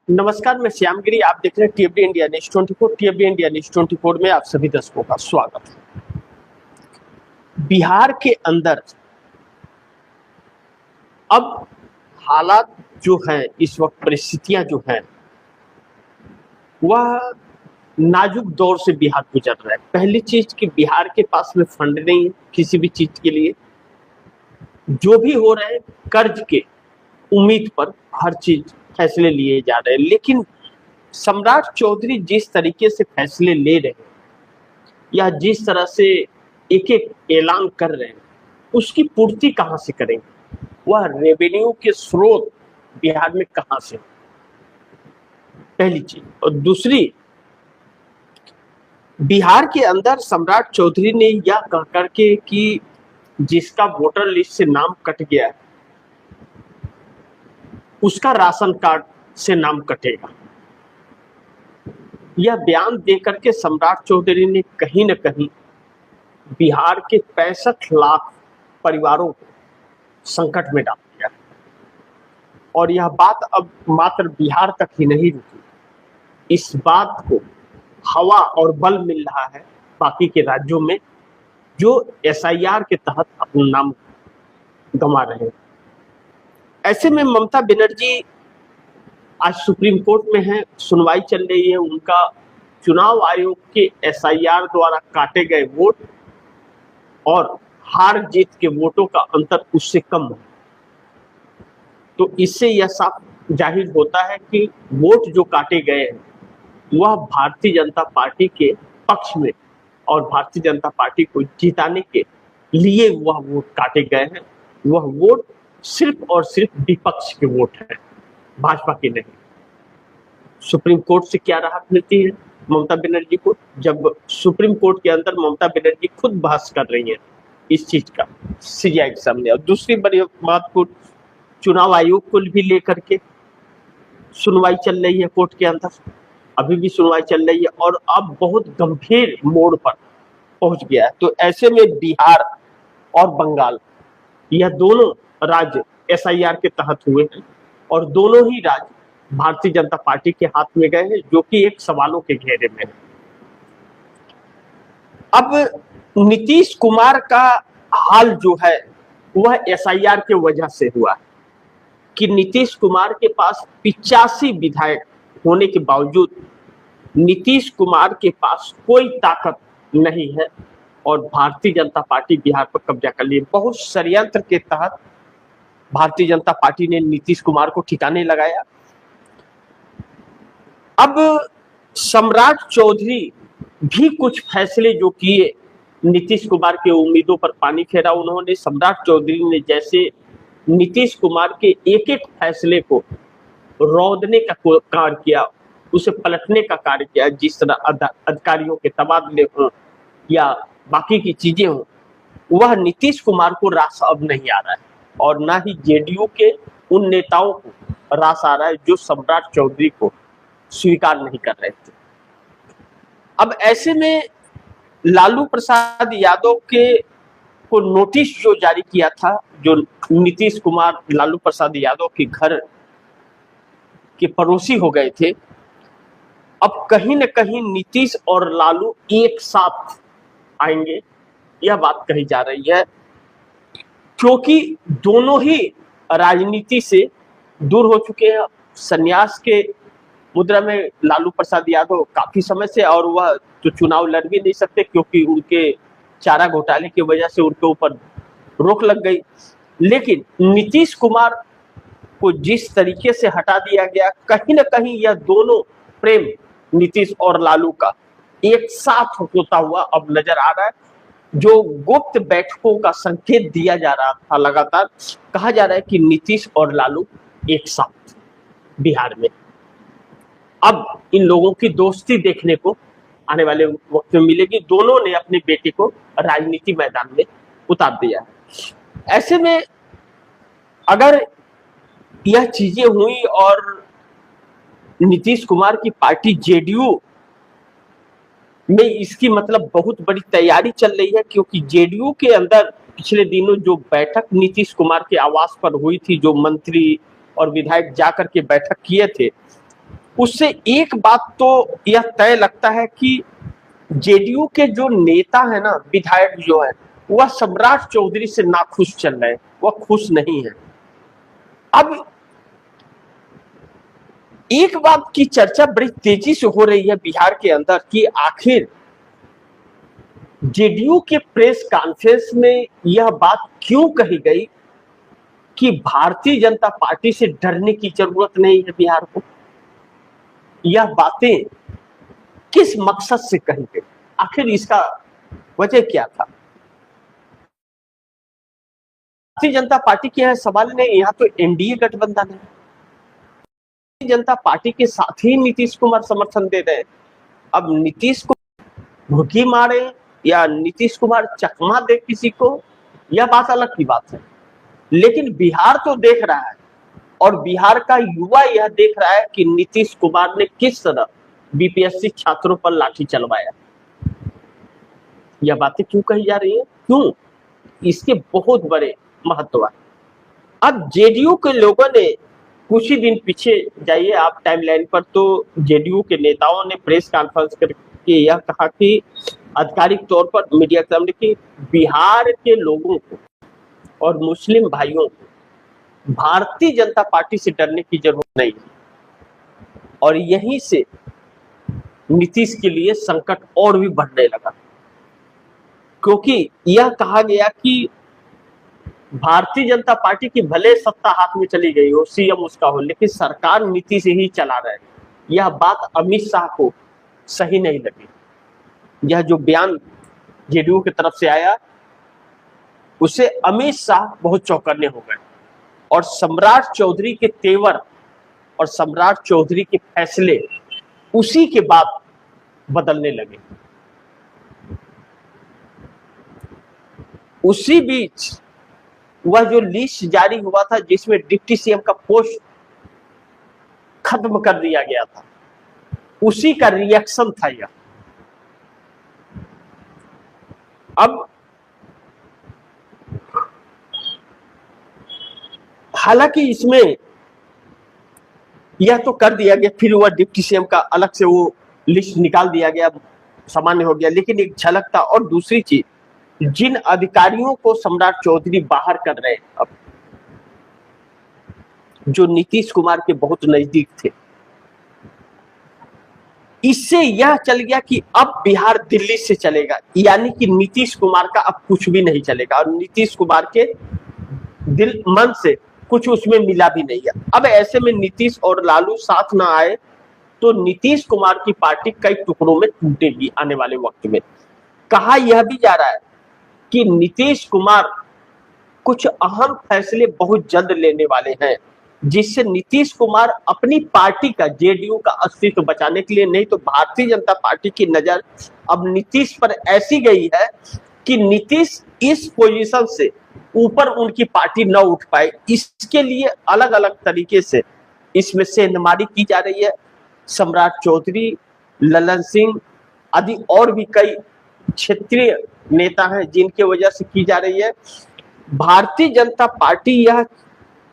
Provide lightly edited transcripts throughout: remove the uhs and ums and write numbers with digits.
नमस्कार, मैं श्यामगिरी। आप देख रहे हैं टीएफडी इंडिया न्यूज 24। टीएफडी इंडिया न्यूज 24 में आप सभी दर्शकों का स्वागत है। बिहार के अंदर अब हालात जो हैं, इस वक्त परिस्थितियां जो हैं, वह नाजुक दौर से बिहार गुजर रहा है। पहली चीज कि बिहार के पास में फंड नहीं है किसी भी चीज के लिए। जो भी हो रहे हैं कर्ज के उम्मीद पर हर चीज फैसले लिए जा रहे हैं, लेकिन सम्राट चौधरी जिस तरीके से फैसले ले रहे हैं या जिस तरह से एक एक ऐलान कर रहे हैं, उसकी पूर्ति कहां से करेंगे? वह रेवेन्यू के स्रोत बिहार में कहां से? पहली चीज। और दूसरी, बिहार के अंदर सम्राट चौधरी ने यह कह करके कि जिसका वोटर लिस्ट से नाम कट गया है उसका राशन कार्ड से नाम कटेगा, यह बयान देकर के सम्राट चौधरी ने कहीं न कहीं बिहार के 65 लाख परिवारों को संकट में डाल दिया। और यह बात अब मात्र बिहार तक ही नहीं रुकी, इस बात को हवा और बल मिल रहा है बाकी के राज्यों में जो एसआईआर के तहत अपना नाम गंवा रहे हैं। ऐसे में ममता बनर्जी आज सुप्रीम कोर्ट में है, सुनवाई चल रही है। उनका चुनाव आयोग के एसआईआर द्वारा काटे गए वोट और हार जीत के वोटों का अंतर उससे कम है। तो इससे यह साफ जाहिर होता है कि वोट जो काटे गए हैं वह भारतीय जनता पार्टी के पक्ष में और भारतीय जनता पार्टी को जिताने के लिए वह वोट काटे गए हैं। वह वोट सिर्फ और सिर्फ विपक्ष के वोट हैं, भाजपा के नहीं। सुप्रीम कोर्ट से क्या राहत मिलती है ममता बनर्जी को, जब सुप्रीम कोर्ट के अंदर ममता बनर्जी खुद बहस कर रही है इस चीज का सीबीआई के सामने। और दूसरी बड़ी महत्वपूर्ण, चुनाव आयोग को भी लेकर के सुनवाई चल रही है कोर्ट के अंदर, अभी भी सुनवाई चल रही है और अब बहुत गंभीर मोड़ पर पहुंच गया है। तो ऐसे में बिहार और बंगाल, यह दोनों राज्य एसआईआर के तहत हुए हैं और दोनों ही राज्य भारतीय जनता पार्टी के हाथ में गए हैं, जो कि एक सवालों के घेरे में है। अब नीतीश कुमार का हाल जो है वह एसआईआर के वजह से हुआ है कि नीतीश कुमार के पास 85 विधायक होने के बावजूद नीतीश कुमार के पास कोई ताकत नहीं है और भारतीय जनता पार्टी बिहार पर कब्जा कर ली। बहुत षड्यंत्र के तहत भारतीय जनता पार्टी ने नीतीश कुमार को ठिकाने लगाया। अब सम्राट चौधरी भी कुछ फैसले जो किए नीतीश कुमार के उम्मीदों पर पानी फेरा उन्होंने। सम्राट चौधरी ने जैसे नीतीश कुमार के एक एक फैसले को रौंदने का कार्य किया, उसे पलटने का कार्य किया। जिस तरह अधिकारियों के तबादले हों या बाकी की चीजें हों, वह नीतीश कुमार को रास अब नहीं आ रहा है और ना ही जेडीयू के उन नेताओं को रास आ रहा है जो सम्राट चौधरी को स्वीकार नहीं कर रहे थे। अब ऐसे में लालू प्रसाद यादव के को नोटिस जो जारी किया था, जो नीतीश कुमार लालू प्रसाद यादव के घर के पड़ोसी हो गए थे, अब कहीं न कहीं नीतीश और लालू एक साथ आएंगे, यह बात कही जा रही है, क्योंकि दोनों ही राजनीति से दूर हो चुके हैं। संन्यास के मुद्रा में लालू प्रसाद यादव काफी समय से, और वह तो चुनाव लड़ भी नहीं सकते क्योंकि उनके चारा घोटाले की वजह से उनके ऊपर रोक लग गई। लेकिन नीतीश कुमार को जिस तरीके से हटा दिया गया, कहीं ना कहीं यह दोनों प्रेम नीतीश और लालू का एक साथ होता हुआ अब नजर आ रहा है। जो गुप्त बैठकों का संकेत दिया जा रहा था, लगातार कहा जा रहा है कि नीतीश और लालू एक साथ बिहार में। अब इन लोगों की दोस्ती देखने को आने वाले वक्त में मिलेगी। दोनों ने अपने बेटे को राजनीति मैदान में उतार दिया है। ऐसे में अगर यह चीजें हुई और नीतीश कुमार की पार्टी जेडीयू में इसकी मतलब बहुत बड़ी तैयारी चल रही है, क्योंकि जेडीयू के अंदर पिछले दिनों जो बैठक नीतीश कुमार के आवास पर हुई थी, जो मंत्री और विधायक जाकर के बैठक किए थे, उससे एक बात तो यह तय लगता है कि जेडीयू के जो नेता है ना, विधायक जो है, वह सम्राट चौधरी से नाखुश चल रहे हैं, वह खुश नहीं है। अब एक बात की चर्चा बड़ी तेजी से हो रही है बिहार के अंदर कि आखिर जेडीयू के प्रेस कॉन्फ्रेंस में यह बात क्यों कही गई कि भारतीय जनता पार्टी से डरने की जरूरत नहीं है बिहार को। यह बातें किस मकसद से कही गई, आखिर इसका वजह क्या था। भारतीय जनता पार्टी के यहाँ सवाल नहीं, यहाँ तो एनडीए गठबंधन है, भारतीय जनता पार्टी के साथ ही नीतीश कुमार समर्थन दे रहे हैं। अब नीतीश को भुकी मारे या नीतीश कुमार चकमा दे किसी को, यह बात अलग की बात है, लेकिन बिहार तो देख रहा है और बिहार का युवा यह देख रहा है कि नीतीश कुमार ने किस तरह बीपीएससी छात्रों पर लाठी चलवाया। यह बातें क्यों कही जा रही है, क्यों, इसके बहुत बड़े महत्व है। अब जेडीयू के लोगों ने कुछ ही दिन पीछे जाइए आप टाइमलाइन पर, तो जेडीयू के नेताओं ने प्रेस कॉन्फ्रेंस करके यह कहा कि आधिकारिक तौर पर मीडिया के सामने कि बिहार के लोगों को और मुस्लिम भाइयों को भारतीय जनता पार्टी से डरने की जरूरत नहीं है। और यहीं से नीतीश के लिए संकट और भी बढ़ने लगा, क्योंकि यह कहा गया कि भारतीय जनता पार्टी की भले सत्ता हाथ में चली गई हो, सीएम उसका हो, लेकिन सरकार नीतीश ही चला रहे। यह बात अमित शाह को सही नहीं लगी। यह जो बयान जेडीयू की तरफ से आया उससे अमित शाह बहुत चौकन्ने हो गए और सम्राट चौधरी के तेवर और सम्राट चौधरी के फैसले उसी के बाद बदलने लगे। उसी बीच वह जो लिस्ट जारी हुआ था जिसमें डिप्टी सीएम का पोस्ट खत्म कर दिया गया था, उसी का रिएक्शन था यह। अब हालांकि इसमें यह तो कर दिया गया, फिर वह डिप्टी सीएम का अलग से वो लिस्ट निकाल दिया गया, सामान्य हो गया, लेकिन एक झलक था। और दूसरी चीज, जिन अधिकारियों को सम्राट चौधरी बाहर कर रहे हैं, अब जो नीतीश कुमार के बहुत नजदीक थे, इससे यह चल गया कि अब बिहार दिल्ली से चलेगा, यानी कि नीतीश कुमार का अब कुछ भी नहीं चलेगा और नीतीश कुमार के दिल मन से कुछ उसमें मिला भी नहीं है। अब ऐसे में नीतीश और लालू साथ ना आए तो नीतीश कुमार की पार्टी कई टुकड़ों में टूटेगी आने वाले वक्त में। कहा यह भी जा रहा है कि नीतीश कुमार कुछ अहम फैसले बहुत जल्द लेने वाले हैं, जिससे नीतीश कुमार अपनी पार्टी का, जेडीयू का अस्तित्व बचाने के लिए, नहीं तो भारतीय जनता पार्टी की नजर अब नीतीश पर ऐसी गई है कि नीतीश इस पोजीशन से ऊपर उनकी पार्टी न उठ पाए, इसके लिए अलग अलग तरीके से इसमें सेंधमारी की जा रही है। सम्राट चौधरी, ललन सिंह आदि और भी कई क्षेत्रीय नेता हैं जिनके वजह से की जा रही है। भारतीय जनता पार्टी, यह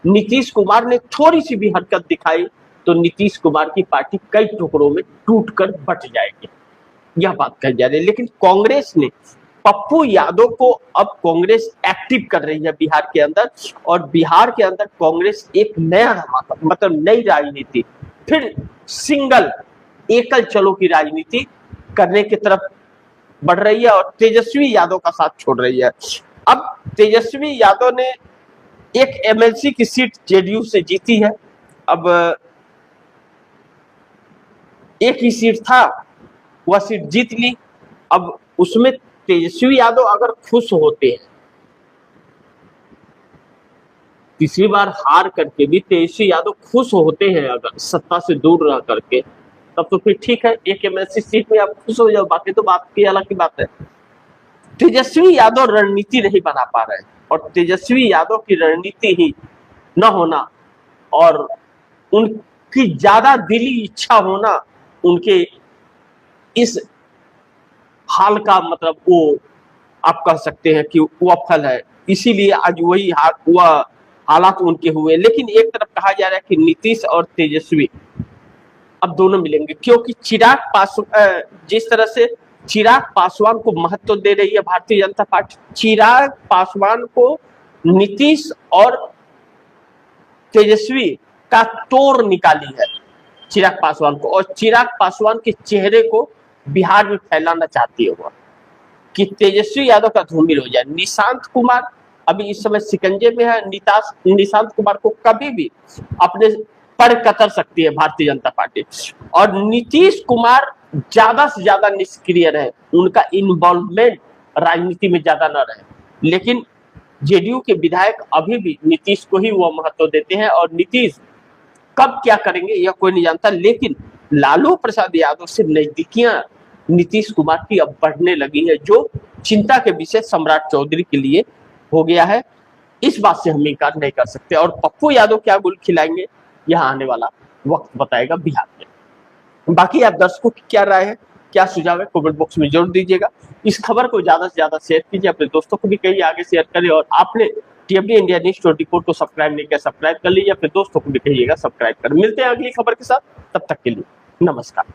नीतीश कुमार ने थोड़ी सी भी हरकत दिखाई तो नीतीश कुमार की पार्टी कई टुकड़ों में टूटकर बट जाएगी, यह बात कही जा रही है। लेकिन कांग्रेस ने पप्पू यादव को, अब कांग्रेस एक्टिव कर रही है बिहार के अंदर, और बिहार के अंदर कांग्रेस एक नया धमाका, मतलब नई राजनीति, फिर सिंगल एकल चलो की राजनीति करने की तरफ बढ़ रही है और तेजस्वी यादव का साथ छोड़ रही है। अब तेजस्वी यादव ने एक एमएलसी की सीट जेडीयू से जीती है, अब एक ही सीट था, वह सीट जीत ली। अब उसमें तेजस्वी यादव अगर खुश होते हैं, तीसरी बार हार करके भी तेजस्वी यादव खुश होते हैं अगर सत्ता से दूर रह करके, तब तो फिर ठीक है, एक एमएलसी सीट में आप खुश हो जाओ, बाकी तो बात की अलग की बात है। तेजस्वी यादव रणनीति नहीं बना पा रहे हैं और तेजस्वी यादव की रणनीति ही न होना और उनकी ज्यादा दिली इच्छा होना उनके इस हाल का, मतलब वो आप कह सकते हैं कि वह फल है, इसीलिए आज वही हालात उनके हुए। लेकिन एक तरफ कहा जा रहा है कि नीतीश और तेजस्वी अब दोनों मिलेंगे, क्योंकि जिस तरह से चिराग पासवान को महत्व दे रही है भारतीय जनता पार्टी, चिराग पासवान को नीतीश और तेजस्वी का तोड़ निकाली है चिराग पासवान को, और चिराग पासवान के चेहरे को बिहार में फैलाना चाहती है वो, कि तेजस्वी यादव का धूमिल हो जाए। निशांत कुमार अभी इस समय शिकंजे में है, निशांत कुमार को कभी भी अपने पर कतर सकती है भारतीय जनता पार्टी, और नीतीश कुमार ज्यादा से ज्यादा निष्क्रिय रहे, उनका इन्वॉल्वमेंट राजनीति में ज्यादा न रहे, लेकिन जेडीयू के विधायक अभी भी नीतीश को ही वो महत्व देते हैं, और नीतीश कब क्या करेंगे यह कोई नहीं जानता, लेकिन लालू प्रसाद यादव से नजदीकियां नीतीश कुमार की अब बढ़ने लगी है, जो चिंता के विषय सम्राट चौधरी के लिए हो गया है। इस बात से हम इनकार नहीं कर सकते, और पप्पू यादव क्या गुल खिलाएंगे यह आने वाला वक्त बताएगा बिहार में। बाकी आप दर्शकों की क्या राय है, क्या सुझाव है, कमेंट बॉक्स में जरूर दीजिएगा। इस खबर को ज्यादा से ज्यादा शेयर कीजिए, अपने दोस्तों को भी कहिए आगे शेयर करें, और आपने टीएमडी इंडिया न्यूज 24 को सब्सक्राइब नहीं किया, सब्सक्राइब कर लीजिए, अपने दोस्तों को भी कहिएगा सब्सक्राइब कर। मिलते हैं अगली खबर के साथ, तब तक के लिए नमस्कार।